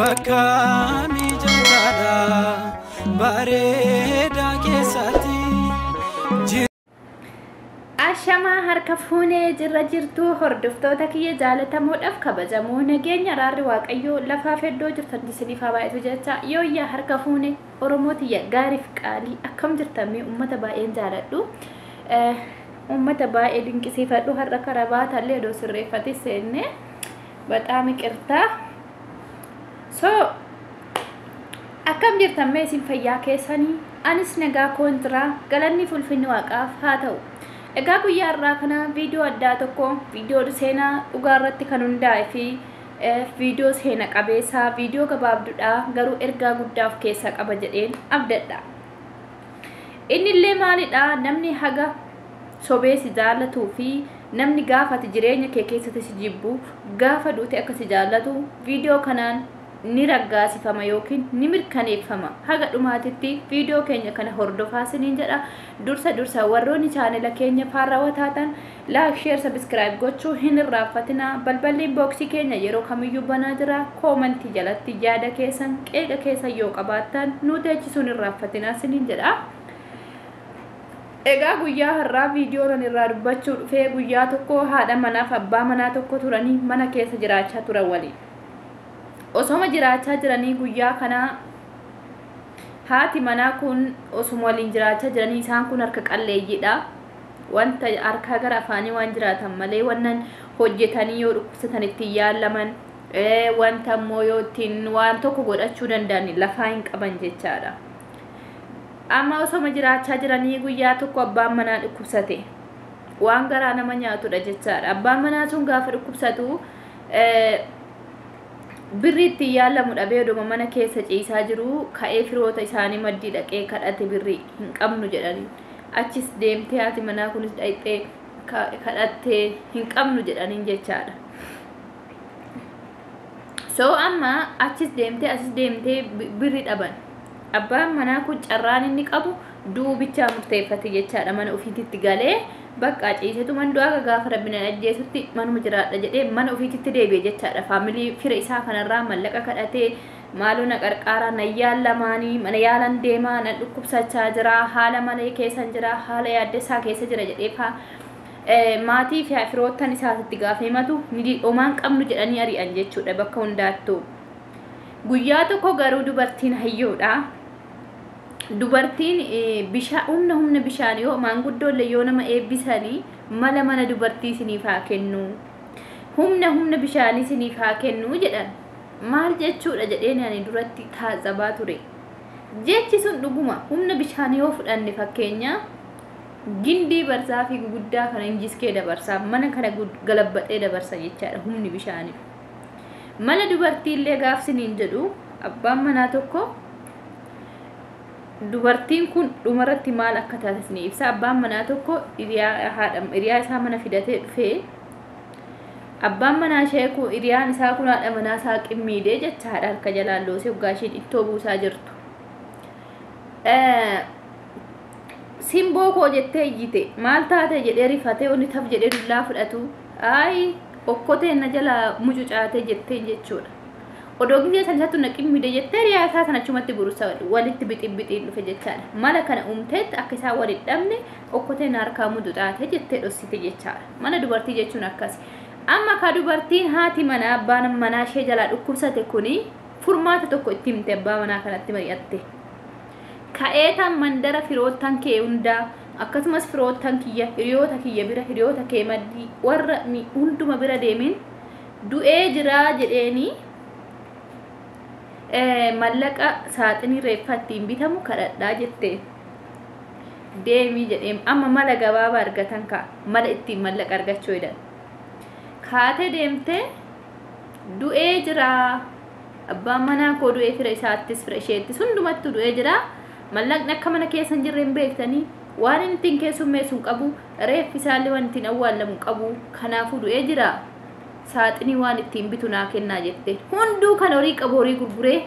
bakka mijataadha bareedaa keessatti. Ashama harka fuunee jirra jirtu hordoftoota kiyya jaalatamuudhaaf kabajamoo nageenya raarri waaqayyoo lafaa feddoo jirtan isiniif haa baay'atu jecha yooyyaa harka fuunee Oromootiyya gaariif qaalii akkam jirtamee uummata baay'een jaaladhu uummata baay'ee dinqisiifadhu har'a karabaatallee odoo sirreeffate seenne bataam iqirtaa so akkam jirtamee isin fayyaa keessanii anis nagaa koontiraa galanni fulfinni waaqaaf haa ta'u. Egaa guyyaa irraa kana viidiyoo addaa tokko viidiyoo seenaa dhugaa irratti kan hundaa'e fi viidiyoo seena qabeessa viidiyoo gabaabduudha garuu ergaa guddaa of keessaa qaba jedheen abdadha. Inni illee maalidha namni haga sobee si jaalatuu fi namni gaafa ati jireenya kee keessatti si jibbu gaafa duute akka si jaallatu viidiyoo kanaan ni raggaasifama yookiin ni mirkaneeffama haga dhumaatitti viidiyoo keenya kana hordofaa isiniin jedha. Dursa warroonni chaanela keenya faarawaa taatan laayik sheer sabiskiraayib gochuu hin irraanfatina. Balballi booksii keenya yeroo kamiyyuu banaa jira. Koomentii jalatti yaada keessan qeeqa keessan yoo qabaattan nu teechisuun irraanfatina isiniin jedha. Egaa guyyaa har'aa viidiyoon irraa dubbachuu dhufee guyyaa tokko haadha manaaf abbaa manaa tokko turanii mana keessa jiraachaa turan waliin. Osoma jiraachaa jiranii guyyaa kana haati manaa kun osuma waliin jiraachaa jiranii isaan kun harka qalleeyyiidha. Wanta harka gara afaanii waan jiraatan malee wannan hojjetanii yoo dhukkubsatan ittiin yaalaman wanta immoo yoo ittiin waan tokko godhachuu danda'an lafaa hin qaban jechaadha. Amma osoma jiraachaa jiranii guyyaa tokko abbaan manaa dhukkubsate waan garaa nama nyaatudha jechaadha. Abbaan manaa sun gaafa dhukkubsatu birri itti yaalamu dhabee oduma mana keessa ciisaa jiru ka'ee firoota isaanii maddii dhaqee kadhate birri hin qabnu jedhanii achis deemtee haati manaa kunis dhaqxee kadhattee hin qabnu jedhaniin jechaadha. So amma achis deemtee birri dhaban abbaan manaa kun carraan inni qabu duubichaa murteeffate jechaadha. Mana ofiitti galee bakka ciisetu man du'a gaafa rabbina ajjeesutti manuma jiraadha jedhee mana ofiitti deebi'e jechaadha. Faamilii fira isaa kanarraa mallaqa kadhatee maaloo na qarqaaraa na yaalamaanii mana yaalan deemaa na dhukkubsachaa jira haala malee keessan jira haala yaaddessaa keessa jira jedhee maatii fi firoottan isaatti gaafa himatu ni omaan qabnu jedhanii ari'an jechuudha bakka hundaattuu. Guyyaa tokko garuu dubartiin hayyoodha. Dubartiin humna bishaan yoo maanguddoollee yoo nama eebbisanii mana dubartii isiniif haa kennu humna bishaanii isiniif haa kennu jedhan maal jechuudha jedheen ani duratti taazabaa ture. Jechi sun dhuguma humna bishaanii yoo fudhanne fakkeenya gindii barsaa fi guguddaa kana injiskee dabarsaa mana kana galabbaxee dabarsa jechaadha humni bishaanii. Mana dubartiillee gaafsiniin jedhu abbaan manaa tokko dubartiin kun dhumarratti maal akka taate ni ibsa. Abbaan manaa tokko hiriyaa isaa mana fidatee dhufee abbaan manaa ishee kun hiriyaan isaa kun haadha manaa isaa qimmiidee jechaadha harka jalaan loosee waggaa isheen ittoo buusaa jirtu. Simboo koo jettee iyyite maal taate jedhee rifatee onni taf jedhee dullaa fudhatu ayi okkotee na jala mucucaatee jettee jechuudha. Odoo gisee sanatti naqimmiidee jettee hiriyaa isaa sana achumatti burusa walitti bixiin dhufe jechaadha. Mala kana uumteetti akka isaan walitti dhabne okkoteen harkaa mucucaatee jettee dhossite jechaadha. Mana dubartii jechuun akkasi. Amma ka dubartiin haati manaa abbaan manaa ishee jalaa dhukkubsate kuni furmaata tokko itti himte abbaa manaa kanatti mari'atte. Ka'eetaan mandara firoottan kee hundaa akkasumas firoottan kiyya hiriyoota kiyya bira hiriyoota kee maddii warra hunduma bira deemin du'ee jira jedheeni mallaqa saaxinii reeffattiin bitamu kadhadhaa jettee deemii jedheem. Amma mala gabaabaa argatan ka mala ittiin mallaqa argachuu jedhan kaatee deemtee du'ee jira abbaan manaa koo du'ee fira isaattis fira isheettis hundumattu du'ee jira mallaqni akka mana keessa hin jirre hin beektanii waan inni ittiin keessummeessuun qabu reeffi isaallee waan ittiin awwaallamu qabu kanaafuu du'ee jira saaxinii waan ittiin bitu naa kennaa jette. Hunduu kan horii qabu horii gurguree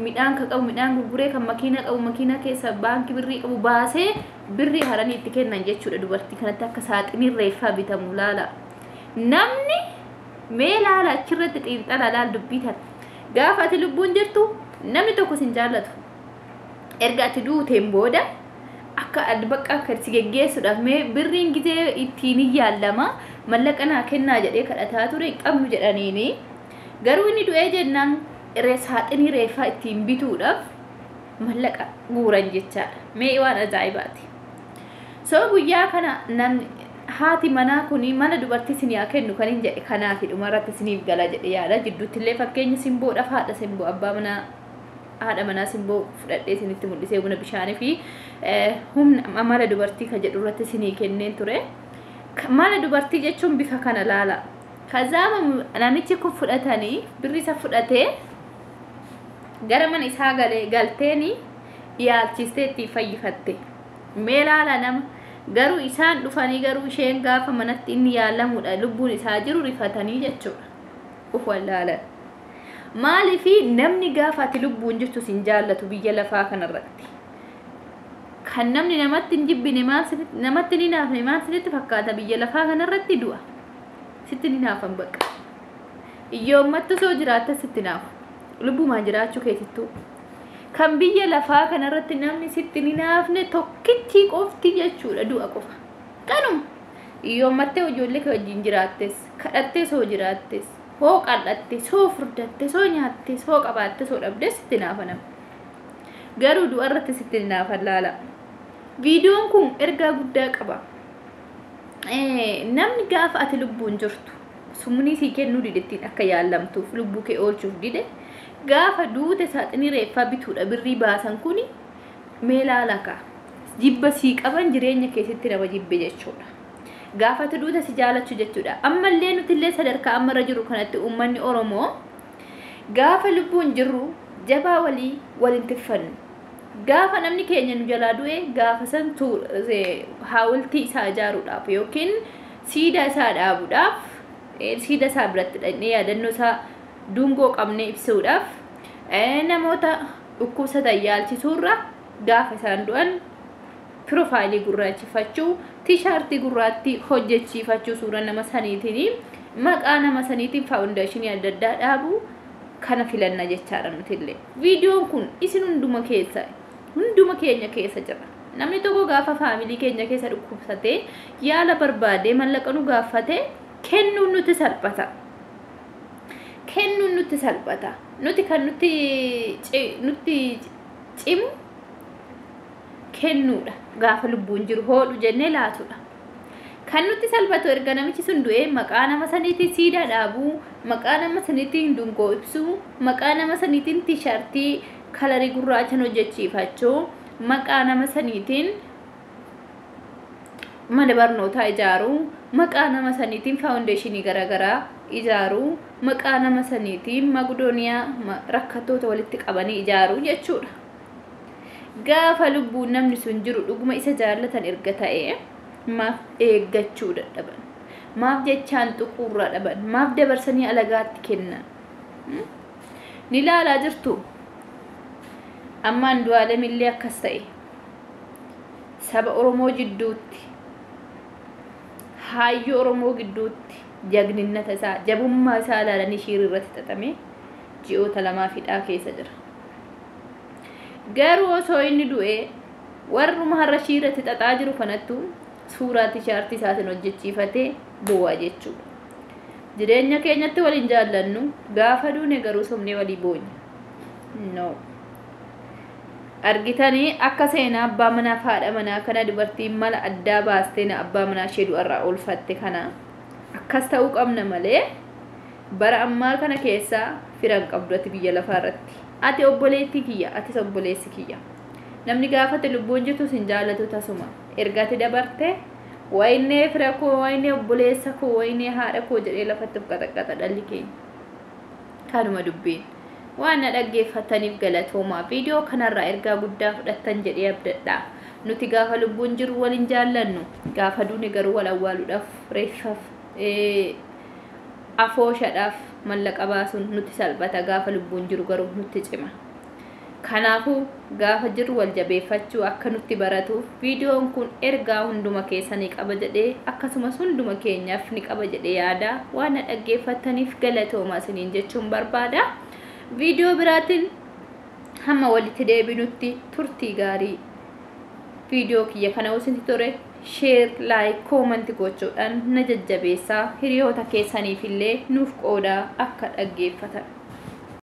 midhaan ka qabu midhaan gurguree kan makiina qabu makiina keessa baankii birrii qabu baasee birrii haranii itti kennan jechuudha. Dubartii kanatti akka saaxinii reeffaa bitamu laala. Namni mee laala achirratti xiinxala laal dubbitan gaafa ati lubbuun jirtu namni tokko sin jaallatu erga ati duuteen booda akka adbaqqa akka si geggeessuudhaaf mee birriin gizee ittiin yaallama mallaqa naa kennaa jedhee kadhataa ture qabnu jedhaniini garuu inni du'ee jennaan saaxinii reeffaa ittiin bituudhaaf mallaqa guuran jechaadha mee waan ajaa'ibaati soo guyyaa kana namni haati manaa kuni mana dubartii sinii kennu kan hin jedhe kanaaf dhumarratti siniif gala jedhe yaada jidduutti illee fakkeenya simboodhaaf haadha simboo abbaa manaa haadha manaa simboo fudhadhee sinitti mul'isee buna bishaanii fi humna mala dubartii ka jedhu irratti sinii kenneen ture mala dubartii jechuun bifa kana laala kazaama namichi kun fudhatanii birri isa fudhatee gara mana isaa galteeni yaalchistee itti fayyifatte mee laala nama garuu isaan dhufanii garuu isheen gaafa manatti inni yaalamudha lubbuun isaa jiru rifatanii jechuudha uf wallaalan maaliifi namni gaafa ati lubbuun jirtu sin jaallatu biyya lafaa kanarratti kan namni namatti hin jibbine namatti ni naafne maal sitti fakkaata biyya lafaa kanarratti du'a sitti ni naafan bakka iyyoommattu soo jiraatta sitti naafu lubbumaan jiraachuu keessattuu kan biyya lafaa kanarratti namni sitti ni naafne tokkichi qofti jechuudha du'a qofa kanuma iyyoommattee ijoollee kee wajjin jiraattes kadhattee soo jiraattes hoo qal'atte soo furdatte soo nyaatte soo qabaatte soo dhabde sitti naafanam garuu du'a irratti sitti naafan laala viidiyoon kun ergaa guddaa qaba namni gaafa ati lubbuun jirtu sumnii sii kennuu didettiin akka yaallamtuuf lubbuu kee oolchuuf dide gaafa duute saaxinii reeffaa bituudha birrii baasan kuni mee laalaka jibba sii qaban jireenya keessatti nama jibbe jechuudha gaafa ati duute si jaalachu jechuudha ammallee nuti illee sadarkaa ammarra jiru kanatti uummanni Oromoo gaafa lubbuun jirru jabaa waliin tiffannu gaafa namni keenya nu jalaa du'e gaafa san haawultii isaa ijaaruudhaaf yookiin siidaa isaa dhaabuudhaaf siida isaa biratti dhaqnee yaadannoo isaa dungoo qabnee ibsuudhaaf namoota dhukkubsatan yaalchisuurra gaafa isaan du'an piroofaayilii gurraachifachuu tiishaartii gurraatti hojjechiifachuu suura nama saniitiin maqaa nama saniitiin faawundeeshinii adda addaa dhaabu kana filanna jechaadha nutillee viidiyoon kun isin hunduma keenya keessa jira namni tokko gaafa faamilii keenya keessa dhukkubsatee yaala barbaadee mallaqa nu gaafate kennuun nuti salphata nuti kan nuti cimu kennuudha gaafa lubbuun jiru hoodhu jennee laatudha kan nuti salphatu erga namichi sun du'ee maqaa nama saniitiin siidaa dhaabuu maqaa nama saniitiin dungoo ibsuu maqaa nama saniitiin tiishaartii kalarii gurraachan hojjechiifachuu maqaa nama saniitiin mana barnootaa ijaaruu maqaa nama saniitiin faawundeeshinii garaagaraa ijaaruu maqaa nama saniitiin magdooniyaa rakkattoota walitti qabanii ijaaruu jechuudha gaafa lubbuun namni sun jiru dhuguma isa jaallatan erga ta'ee maaf eeggachuu dadhaban maaf jechaan xuquurraa dhaban maaf dabarsanii alagaatti kennan ni laalaa jirtu ammaan du'aalemillee akkas ta'e saba Oromoo jidduutti hayyoo Oromoo gidduutti jagninnata isaa jabummaa isaa ilaalanii shiirri irratti xaxamee ji'oota 2 fidhaa keessa jira garuu osoo inni du'e warruma har'a shiirratti xaxaa jiru kanattu suuraa tiishaartii isaatiin hojjechiifatee boo'a jechuudha jireenya keenyatti waliin jaallannu gaafa duune garuu somnee walii boonya no argitanii akka seenaa abbaa manaa fi haadha manaa kana dubartiin mala addaa baastee na abbaa manaa ishee du'arraa oolfatte kana akkas ta'uu qabna malee bara ammaa kana keessaa firan qabdu ati biyya lafaa irratti ati obboleettii kiyya atis obboleessi kiyya namni gaafate lubbuun jirtu sin jaallatu tasuma ergati dabarte waynee fira koo waynee obboleessa koo waynee haadha koo jedhee lafatti qaxaqaxa dhalli keenya kanuma dubbiin waan na dhaggeeffataniif galatoomaa viidiyoo kanarraa ergaa guddaa fudhattan jedhee abdadha nuti gaafa lubbuun jiru waliin jaallannu gaafa duune garuu wal awwaaluudhaaf reeffaaf afooshaadhaaf mallaqa baasuun nuti salphata gaafa lubbuun jiru garuu nutti cima kanaafuu gaafa jiru wal jabeeffachuu akka nutti baratuuf viidiyoon kun ergaa hunduma keessanii qaba jedhee akkasumas hunduma keenyaaf ni qaba jedhee yaada waan na dhaggeeffataniif galatoomaa isiniin jechuun barbaada فيديو براتين هم ولي تدابينوتي ترتي غاري فيديو كي كان وسنتي توري شير لايك كومنت gochuudhaan na jajjabeessaa hiriyoota keessanii fillee nuuf qoodaa akka dhaggeeffatan